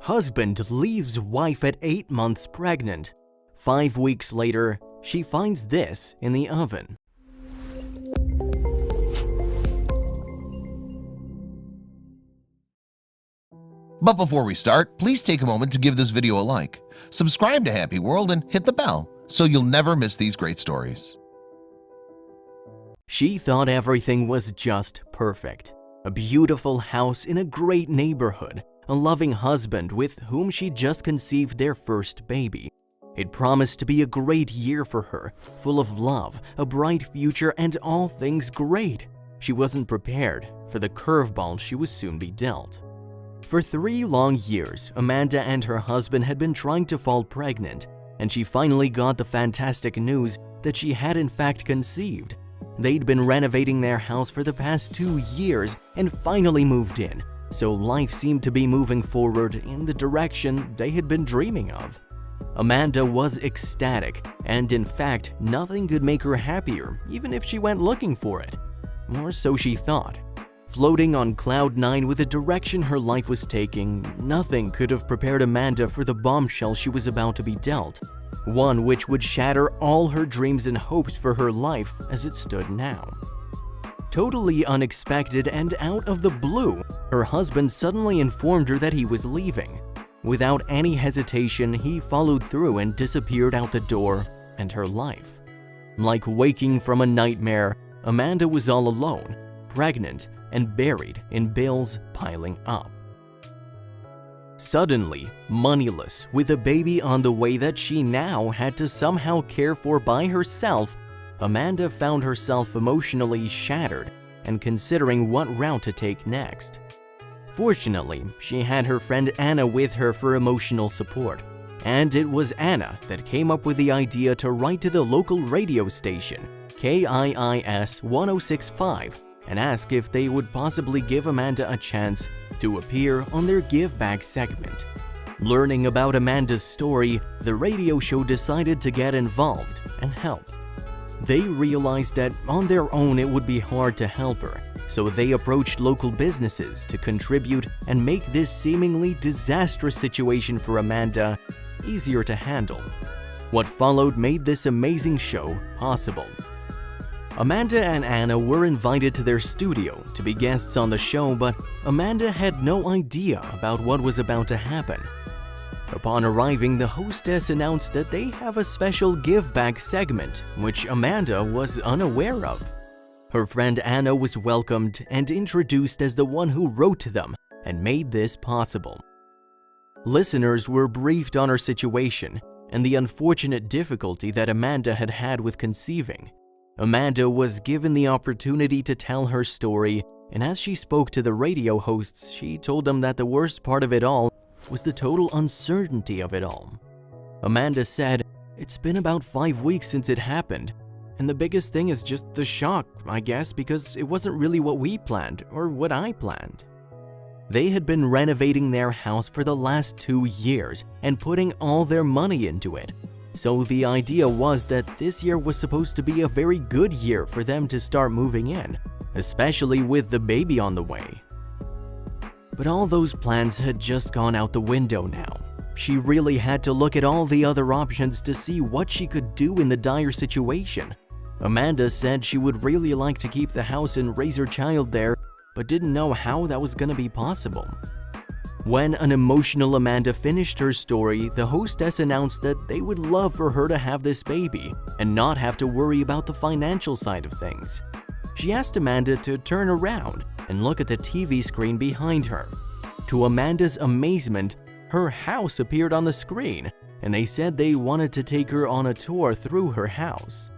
Husband leaves wife at 8 months pregnant. 5 weeks later, she finds this in the oven. But before we start, please take a moment to give this video a like, subscribe to Happy World, and hit the bell so you'll never miss these great stories. She thought everything was just perfect. A beautiful house in a great neighborhood, a loving husband with whom she just conceived their first baby. It promised to be a great year for her, full of love, a bright future, and all things great. She wasn't prepared for the curveball she would soon be dealt. For 3 long years, Amanda and her husband had been trying to fall pregnant, and she finally got the fantastic news that she had in fact conceived. They'd been renovating their house for the past 2 years and finally moved in, so life seemed to be moving forward in the direction they had been dreaming of. Amanda was ecstatic, and in fact, nothing could make her happier, even if she went looking for it. Or so she thought. Floating on cloud 9 with the direction her life was taking, nothing could have prepared Amanda for the bombshell she was about to be dealt, one which would shatter all her dreams and hopes for her life as it stood now. Totally unexpected and out of the blue, her husband suddenly informed her that he was leaving. Without any hesitation, he followed through and disappeared out the door and her life. Like waking from a nightmare, Amanda was all alone, pregnant, and buried in bills piling up. Suddenly, moneyless, with a baby on the way that she now had to somehow care for by herself, Amanda found herself emotionally shattered and considering what route to take next. Fortunately, she had her friend Anna with her for emotional support, and it was Anna that came up with the idea to write to the local radio station, KIIS 1065, and ask if they would possibly give Amanda a chance to appear on their Give Back segment. Learning about Amanda's story, the radio show decided to get involved and help. They realized that on their own it would be hard to help her, so they approached local businesses to contribute and make this seemingly disastrous situation for Amanda easier to handle. What followed made this amazing show possible. Amanda and Anna were invited to their studio to be guests on the show, but Amanda had no idea about what was about to happen. Upon arriving, the hostess announced that they have a special Give Back segment, which Amanda was unaware of. Her friend Anna was welcomed and introduced as the one who wrote to them and made this possible. Listeners were briefed on her situation and the unfortunate difficulty that Amanda had had with conceiving. Amanda was given the opportunity to tell her story, and as she spoke to the radio hosts, she told them that the worst part of it all was the total uncertainty of it all. Amanda said, "It's been about 5 weeks since it happened, and the biggest thing is just the shock, I guess, because it wasn't really what we planned or what I planned." They had been renovating their house for the last 2 years and putting all their money into it. So the idea was that this year was supposed to be a very good year for them to start moving in, especially with the baby on the way. But all those plans had just gone out the window now. She really had to look at all the other options to see what she could do in the dire situation. Amanda said she would really like to keep the house and raise her child there, but didn't know how that was going to be possible. When an emotional Amanda finished her story, the hostess announced that they would love for her to have this baby and not have to worry about the financial side of things. She asked Amanda to turn around and look at the TV screen behind her. To Amanda's amazement, her house appeared on the screen, and they said they wanted to take her on a tour through her house.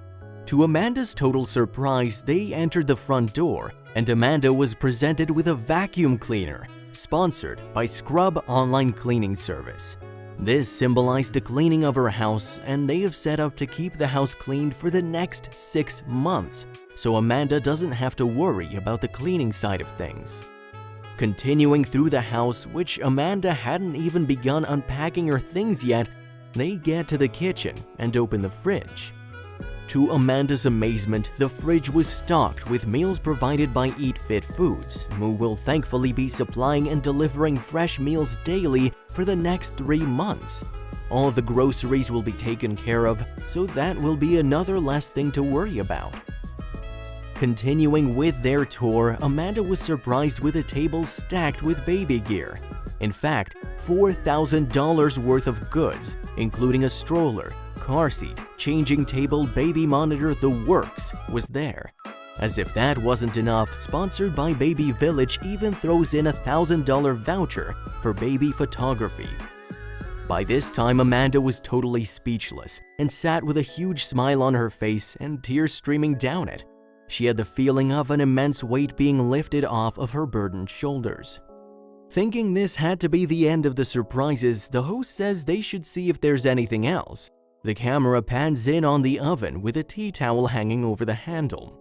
To Amanda's total surprise, they entered the front door, and Amanda was presented with a vacuum cleaner, sponsored by Scrub Online Cleaning Service. This symbolized the cleaning of her house, and they have set up to keep the house cleaned for the next 6 months, so Amanda doesn't have to worry about the cleaning side of things. Continuing through the house, which Amanda hadn't even begun unpacking her things yet, they get to the kitchen and open the fridge. To Amanda's amazement, the fridge was stocked with meals provided by Eat Fit Foods, who will thankfully be supplying and delivering fresh meals daily for the next 3 months. All the groceries will be taken care of, so that will be another less thing to worry about. Continuing with their tour, Amanda was surprised with a table stacked with baby gear. In fact, $4,000 worth of goods, including a stroller, car seat, changing table, baby monitor, the works, was there. As if that wasn't enough, sponsored by Baby Village even throws in a $1,000 voucher for baby photography. By this time, Amanda was totally speechless and sat with a huge smile on her face and tears streaming down it. She had the feeling of an immense weight being lifted off of her burdened shoulders. Thinking this had to be the end of the surprises, the host says they should see if there's anything else. The camera pans in on the oven with a tea towel hanging over the handle.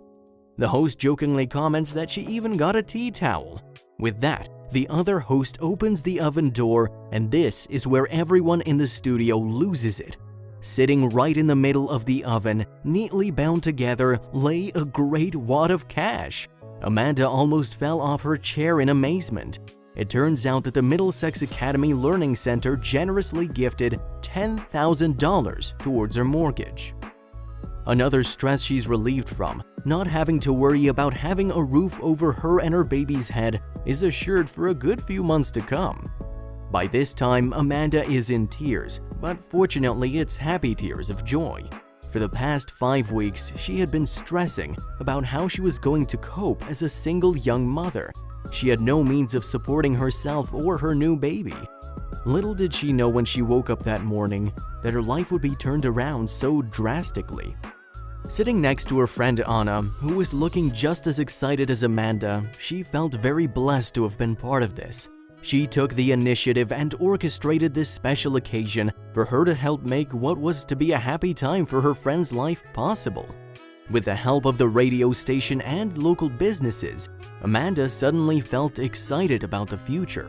The host jokingly comments that she even got a tea towel. With that, the other host opens the oven door, and this is where everyone in the studio loses it. Sitting right in the middle of the oven, neatly bound together, lay a great wad of cash. Amanda almost fell off her chair in amazement. It turns out that the Middlesex Academy Learning Center generously gifted $10,000 towards her mortgage. Another stress she's relieved from, not having to worry about having a roof over her and her baby's head, is assured for a good few months to come. By this time, Amanda is in tears, but fortunately it's happy tears of joy. For the past 5 weeks, she had been stressing about how she was going to cope as a single young mother. She had no means of supporting herself or her new baby. Little did she know when she woke up that morning that her life would be turned around so drastically. Sitting next to her friend Anna, who was looking just as excited as Amanda, she felt very blessed to have been part of this. She took the initiative and orchestrated this special occasion for her to help make what was to be a happy time for her friend's life possible. With the help of the radio station and local businesses, Amanda suddenly felt excited about the future.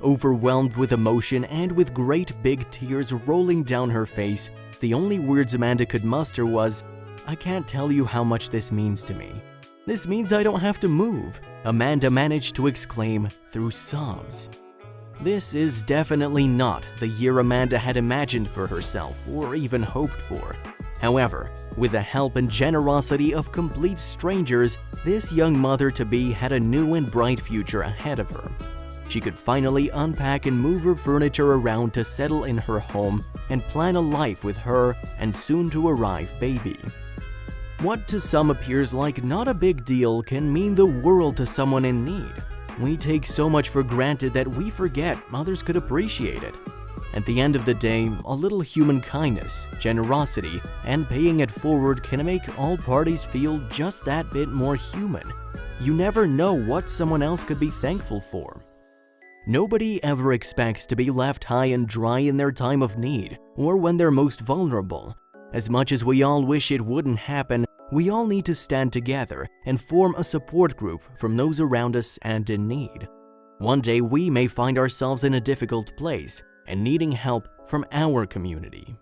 Overwhelmed with emotion and with great big tears rolling down her face, the only words Amanda could muster was, "I can't tell you how much this means to me. This means I don't have to move," Amanda managed to exclaim through sobs. This is definitely not the year Amanda had imagined for herself or even hoped for. However, with the help and generosity of complete strangers, this young mother-to-be had a new and bright future ahead of her. She could finally unpack and move her furniture around to settle in her home and plan a life with her and soon-to-arrive baby. What to some appears like not a big deal can mean the world to someone in need. We take so much for granted that we forget others could appreciate it. At the end of the day, a little human kindness, generosity, and paying it forward can make all parties feel just that bit more human. You never know what someone else could be thankful for. Nobody ever expects to be left high and dry in their time of need or when they're most vulnerable. As much as we all wish it wouldn't happen, we all need to stand together and form a support group from those around us and in need. One day we may find ourselves in a difficult place and needing help from our community.